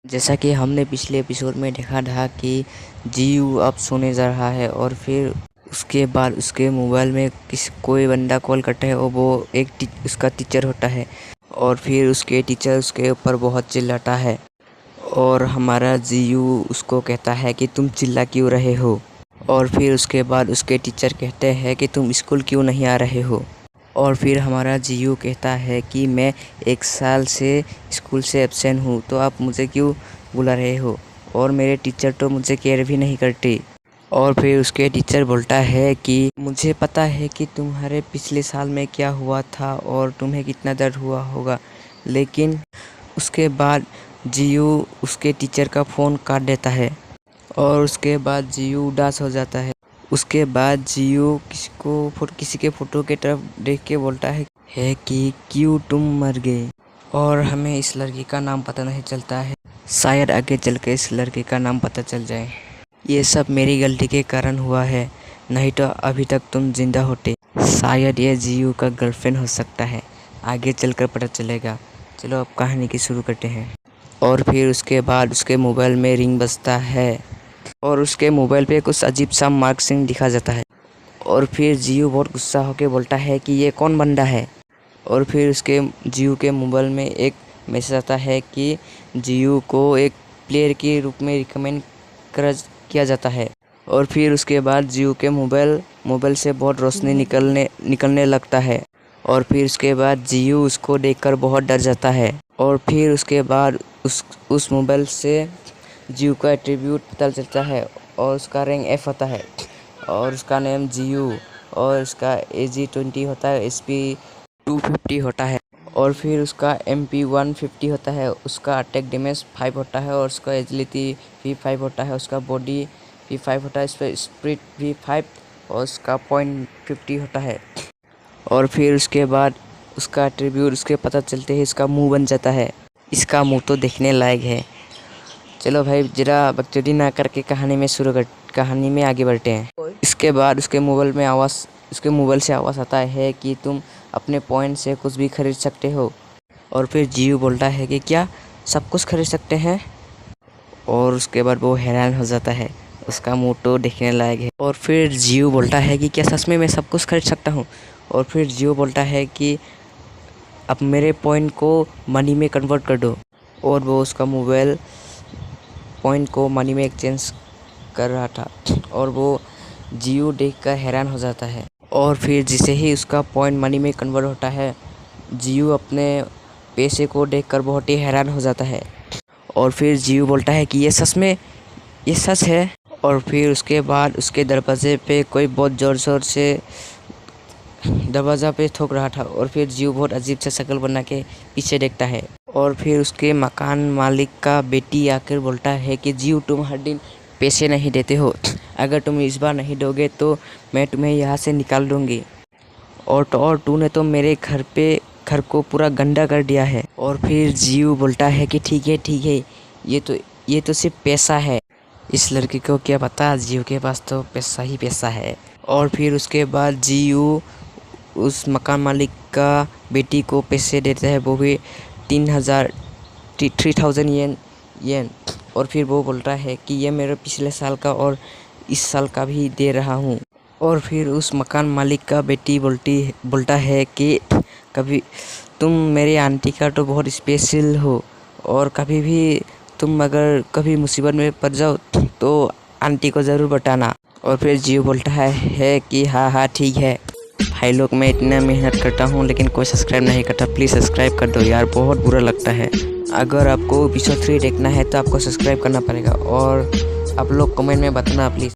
जैसा कि हमने पिछले एपिसोड में देखा था कि जीयू अब सोने जा रहा है और फिर उसके बाद उसके मोबाइल में कोई बंदा कॉल करता है और वो उसका टीचर होता है और फिर उसके टीचर उसके ऊपर बहुत चिल्लाता है और हमारा जीयू उसको कहता है कि तुम चिल्ला क्यों रहे हो। और फिर उसके बाद उसके टीचर कहते हैं कि तुम स्कूल क्यों नहीं आ रहे हो। और फिर हमारा जीयू कहता है कि मैं 1 साल से स्कूल से एब्सेंट हूँ, तो आप मुझे क्यों बुला रहे हो, और मेरे टीचर तो मुझे केयर भी नहीं करते। और फिर उसके टीचर बोलता है कि मुझे पता है कि तुम्हारे पिछले साल में क्या हुआ था और तुम्हें कितना दर्द हुआ होगा। लेकिन उसके बाद जीयू उसके टीचर का फ़ोन काट देता है और उसके बाद जीयू उदास हो जाता है। उसके बाद जीयू किसी के फ़ोटो के तरफ देख के बोलता है कि क्यों तुम मर गए। और हमें इस लड़की का नाम पता नहीं चलता है, शायद आगे चल के इस लड़की का नाम पता चल जाए। ये सब मेरी गलती के कारण हुआ है, नहीं तो अभी तक तुम जिंदा होते। शायद ये जीयू का गर्लफ्रेंड हो सकता है, आगे चलकर पता चलेगा। चलो अब कहानी की शुरू करते हैं। और फिर उसके बाद उसके मोबाइल में रिंग बजता है और उसके मोबाइल पे कुछ अजीब सा मार्क सिंह दिखा जाता है। और फिर जीयू बहुत गुस्सा होकर बोलता है कि ये कौन बंदा है। और फिर उसके जीयू के मोबाइल में एक मैसेज आता है कि जीयू को एक प्लेयर के रूप में रिकमेंड किया जाता है। और फिर उसके बाद जीयू के मोबाइल से बहुत रोशनी निकलने लगता है। और फिर उसके बाद जीयू उसको देखकर बहुत डर जाता है। और फिर उसके बाद उस मोबाइल से जीयू का एट्रीब्यूट पता चलता है और उसका रैंक F होता है और उसका नेम जीयू और उसका AG 20 होता है, SP 250 होता है और फिर उसका MP 150 होता है, उसका अटैक डैमेज 5 होता है और उसका एजिलिटी भी 5 होता है, उसका बॉडी भी 5 होता है, इस पर स्प्रिट भी 5 और उसका पॉइंट 50 होता है। और फिर उसके बाद उसका एट्रीब्यूट उसके पता चलते ही इसका मुंह बन जाता है। इसका मुंह तो देखने लायक है। चलो भाई जरा बकचोदी ना करके कहानी में आगे बढ़ते हैं। इसके बाद उसके मोबाइल से आवाज़ आता है कि तुम अपने पॉइंट से कुछ भी खरीद सकते हो। और फिर जीयू बोलता है कि क्या सब कुछ खरीद सकते हैं। और उसके बाद वो हैरान हो जाता है, उसका मुंह तो देखने लायक है। और फिर जीयू बोलता है कि क्या सच में मैं सब कुछ खरीद सकता हूँ। और फिर जीयू बोलता है कि अब मेरे पॉइंट को मनी में कन्वर्ट कर दो। और वो उसका मोबाइल पॉइंट को मनी में एक्सचेंज कर रहा था और वो जीयू देखकर हैरान हो जाता है। और फिर जैसे ही उसका पॉइंट मनी में कन्वर्ट होता है, जीयू अपने पैसे को देखकर बहुत ही हैरान हो जाता है। और फिर जीयू बोलता है कि ये सच है। और फिर उसके बाद उसके दरवाजे पे कोई बहुत ज़ोर से दरवाज़ा पे ठोक रहा था। और फिर जीयू बहुत अजीब सा शक्ल बना के पीछे देखता है। और फिर उसके मकान मालिक का बेटी आकर बोलता है कि जीयू तुम हर दिन पैसे नहीं देते हो, अगर तुम इस बार नहीं दोगे तो मैं तुम्हें यहाँ से निकाल दूँगी। और तूने तो मेरे घर को पूरा गंदा कर दिया है। और फिर जीयू बोलता है कि ठीक है, ये तो सिर्फ पैसा है। इस लड़की को क्या पता, जीयू के पास तो पैसा ही पैसा है। और फिर उसके बाद जीयू उस मकान मालिक का बेटी को पैसे देता है, वो भी 3000 येन। और फिर वो बोलता है कि ये मेरे पिछले साल का और इस साल का भी दे रहा हूँ। और फिर उस मकान मालिक का बेटी बोलता है कि कभी तुम मेरी आंटी का तो बहुत स्पेशल हो और कभी भी तुम अगर कभी मुसीबत में पड़ जाओ तो आंटी को ज़रूर बताना। और फिर जीयू बोलता है कि हाँ ठीक है भाई लोग, मैं इतना मेहनत करता हूँ लेकिन कोई सब्सक्राइब नहीं करता, प्लीज़ सब्सक्राइब कर दो यार, बहुत बुरा लगता है। अगर आपको एपिसोड 3 देखना है तो आपको सब्सक्राइब करना पड़ेगा और आप लोग कमेंट में बताना प्लीज़।